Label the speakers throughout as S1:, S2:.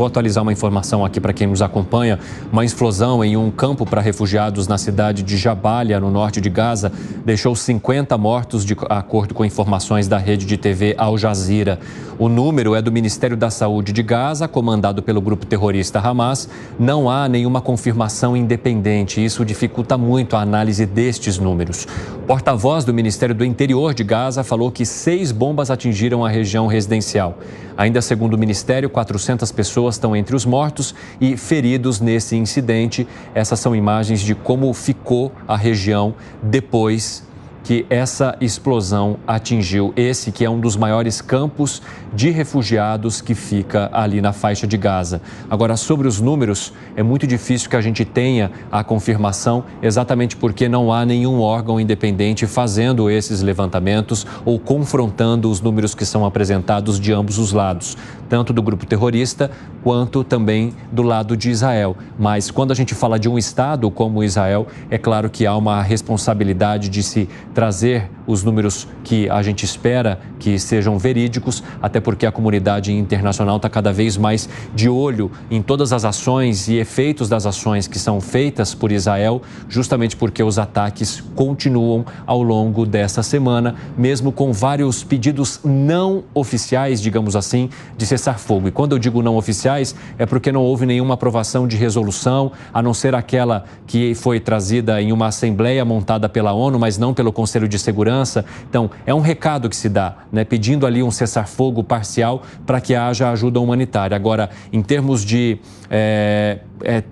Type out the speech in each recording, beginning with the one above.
S1: Vou atualizar uma informação aqui para quem nos acompanha. Uma explosão em um campo para refugiados na cidade de Jabalia, no norte de Gaza, deixou 50 mortos, de acordo com informações da rede de TV Al Jazeera. O número é do Ministério da Saúde de Gaza, comandado pelo grupo terrorista Hamas. Não há nenhuma confirmação independente. Isso dificulta muito a análise destes números. O porta-voz do Ministério do Interior de Gaza falou que 6 bombas atingiram a região residencial. Ainda segundo o Ministério, 400 pessoas estão entre os mortos e feridos nesse incidente. Essas são imagens de como ficou a região depois que essa explosão atingiu esse que é um dos maiores campos de refugiados que fica ali na faixa de Gaza. Agora, sobre os números, é muito difícil que a gente tenha a confirmação, exatamente porque não há nenhum órgão independente fazendo esses levantamentos ou confrontando os números que são apresentados de ambos os lados, tanto do grupo terrorista quanto também do lado de Israel. Mas quando a gente fala de um Estado como Israel, é claro que há uma responsabilidade de se trazer os números que a gente espera que sejam verídicos, até porque a comunidade internacional está cada vez mais de olho em todas as ações e efeitos das ações que são feitas por Israel, justamente porque os ataques continuam ao longo dessa semana, mesmo com vários pedidos não oficiais, digamos assim, de cessar-fogo. E quando eu digo não oficiais, é porque não houve nenhuma aprovação de resolução, a não ser aquela que foi trazida em uma assembleia montada pela ONU, mas não pelo Conselho de Segurança. Então, é um recado que se dá, né, pedindo ali um cessar-fogo parcial para que haja ajuda humanitária. Agora, em termos de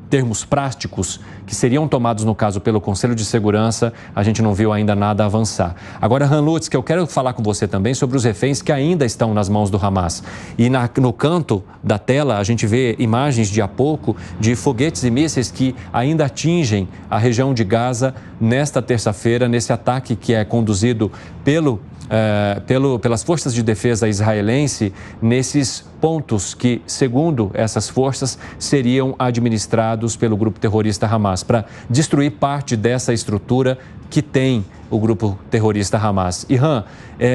S1: termos práticos que seriam tomados, no caso, pelo Conselho de Segurança, a gente não viu ainda nada avançar. Agora, Han Lutz, que eu quero falar com você também sobre os reféns que ainda estão nas mãos do Hamas. E no canto da tela, a gente vê imagens de há pouco de foguetes e mísseis que ainda atingem a região de Gaza nesta terça-feira, nesse ataque que é conduzido pelas forças de defesa israelense nesses pontos que, segundo essas forças, seriam administrados pelo grupo terrorista Hamas, para destruir parte dessa estrutura que tem o grupo terrorista Hamas. E,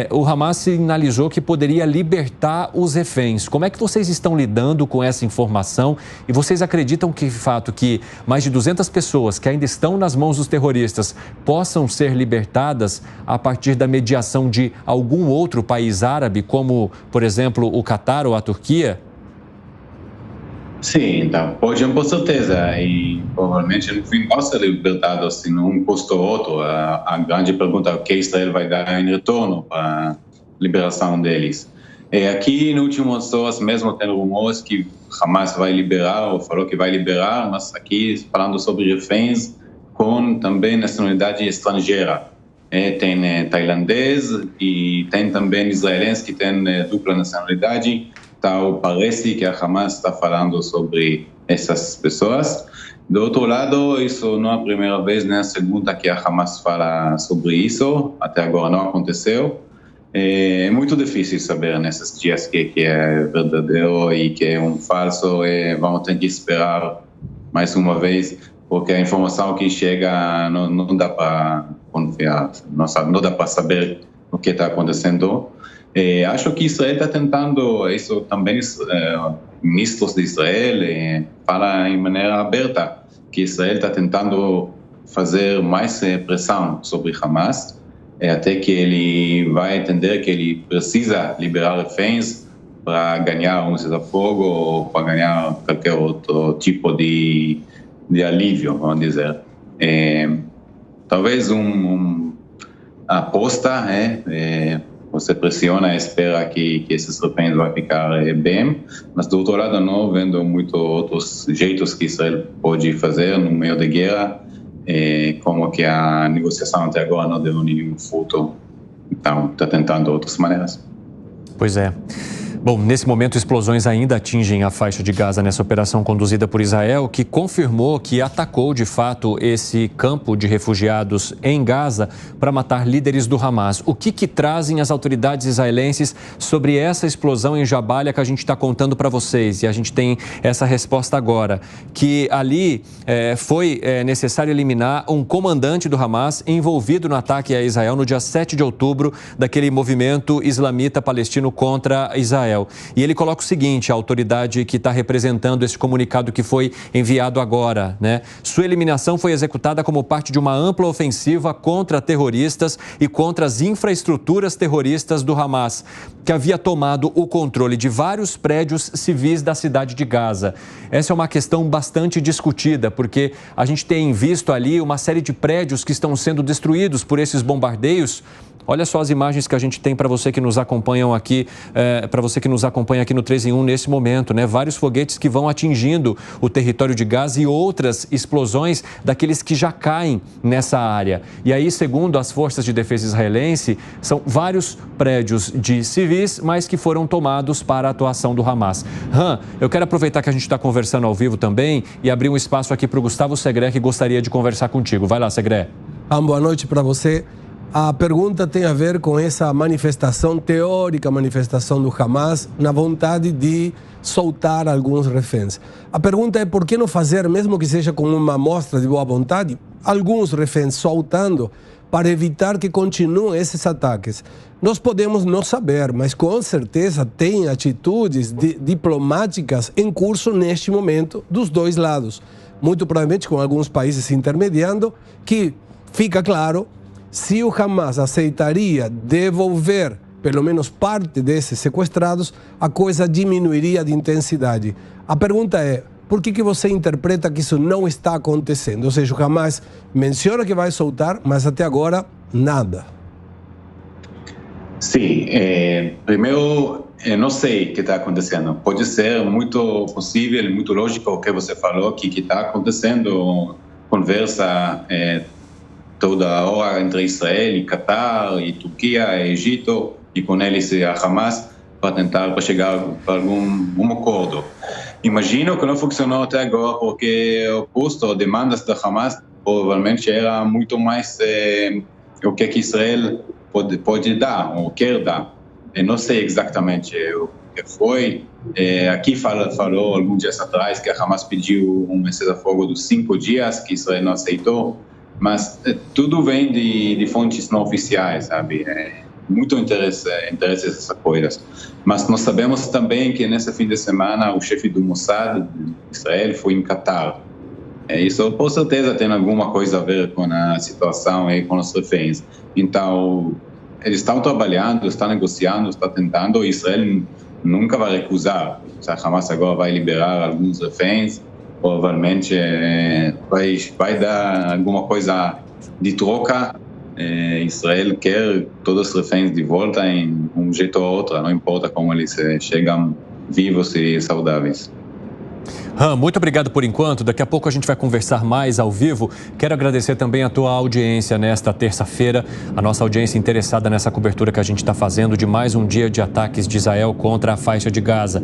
S1: o Hamas sinalizou que poderia libertar os reféns. Como é que vocês estão lidando com essa informação? E vocês acreditam que, de fato, que mais de 200 pessoas que ainda estão nas mãos dos terroristas possam ser libertadas a partir da mediação de algum outro país árabe, como, por exemplo, o Catar ou a Turquia?
S2: Sim, então, podem com certeza, e provavelmente no fim vai ser libertado assim, num custo ou outro. A grande pergunta é o que Israel vai dar em retorno para a liberação deles. Aqui, nas últimas horas, mesmo tem rumores que Hamas vai liberar, ou falou que vai liberar, mas aqui falando sobre reféns com também nacionalidade estrangeira. Tem tailandês e tem também israelense que tem dupla nacionalidade. Então, parece que a Hamas está falando sobre essas pessoas. Do outro lado, isso não é a primeira vez, nem a segunda que a Hamas fala sobre isso. Até agora não aconteceu. É muito difícil saber nesses dias que é verdadeiro e que é um falso. Vamos ter que esperar mais uma vez, porque a informação que chega não dá para confiar, não dá para saber o que está acontecendo. Acho que Israel está tentando, isso também, ministros de Israel falam em maneira aberta, que Israel está tentando fazer mais pressão sobre Hamas, até que ele vai entender que ele precisa liberar reféns para ganhar um cessar-fogo ou para ganhar qualquer outro tipo de alívio, vamos dizer. Talvez uma aposta, você pressiona e espera que esses reféns vão ficar bem, mas do outro lado não vendo muito outros jeitos que Israel pode fazer no meio da guerra, como que a negociação até agora não deu nenhum fruto, então está tentando outras maneiras.
S1: Pois é. Bom, nesse momento, explosões ainda atingem a faixa de Gaza nessa operação conduzida por Israel, que confirmou que atacou, de fato, esse campo de refugiados em Gaza para matar líderes do Hamas. O que trazem as autoridades israelenses sobre essa explosão em Jabalia que a gente está contando para vocês? E a gente tem essa resposta agora, que ali foi necessário eliminar um comandante do Hamas envolvido no ataque a Israel no dia 7 de outubro, daquele movimento islamita palestino contra Israel. Israel. E ele coloca o seguinte, a autoridade que está representando esse comunicado que foi enviado agora, né? Sua eliminação foi executada como parte de uma ampla ofensiva contra terroristas e contra as infraestruturas terroristas do Hamas, que havia tomado o controle de vários prédios civis da cidade de Gaza. Essa é uma questão bastante discutida, porque a gente tem visto ali uma série de prédios que estão sendo destruídos por esses bombardeios. Olha só as imagens que a gente tem para você que nos acompanham aqui, no 3 em 1 nesse momento, né? Vários foguetes que vão atingindo o território de Gaza e outras explosões daqueles que já caem nessa área. E aí, segundo as forças de defesa israelense, são vários prédios de civis, mas que foram tomados para a atuação do Hamas. Eu quero aproveitar que a gente está conversando ao vivo também e abrir um espaço aqui para o Gustavo Segré, que gostaria de conversar contigo. Vai lá, Segré.
S3: Boa noite para você. A pergunta tem a ver com essa teórica manifestação do Hamas na vontade de soltar alguns reféns. A pergunta é por que não fazer, mesmo que seja com uma amostra de boa vontade, alguns reféns soltando para evitar que continuem esses ataques. Nós podemos não saber, mas com certeza tem atitudes diplomáticas em curso neste momento dos dois lados. Muito provavelmente com alguns países intermediando, que fica claro se o Hamas aceitaria devolver pelo menos parte desses sequestrados, a coisa diminuiria de intensidade. A pergunta é, por que você interpreta que isso não está acontecendo? Ou seja, o Hamas menciona que vai soltar, mas até agora, nada.
S2: Sim, primeiro, eu não sei o que está acontecendo. Pode ser muito possível, muito lógico o que você falou, que está acontecendo conversa toda hora entre Israel e Catar, e Turquia, e Egito, e com eles a Hamas, para chegar a algum acordo. Imagino que não funcionou até agora, porque o custo, as demandas da Hamas, provavelmente era muito mais o que Israel pode dar, ou quer dar. Eu não sei exatamente o que foi. Aqui falou alguns dias atrás que a Hamas pediu um cessar-fogo de 5 dias, que Israel não aceitou. Mas tudo vem de fontes não oficiais, sabe? Muito interesse essas coisas. Mas nós sabemos também que nesse fim de semana o chefe do Mossad de Israel foi em Catar. Isso com certeza tem alguma coisa a ver com a situação e com os reféns. Então, eles estão trabalhando, estão negociando, estão tentando. Israel nunca vai recusar. Se a Hamas agora vai liberar alguns reféns, provavelmente vai dar alguma coisa de troca. Israel quer todos os reféns de volta em um jeito ou outro, não importa como eles chegam vivos e saudáveis.
S1: Muito obrigado por enquanto. Daqui a pouco a gente vai conversar mais ao vivo. Quero agradecer também a tua audiência nesta terça-feira, a nossa audiência interessada nessa cobertura que a gente está fazendo de mais um dia de ataques de Israel contra a faixa de Gaza.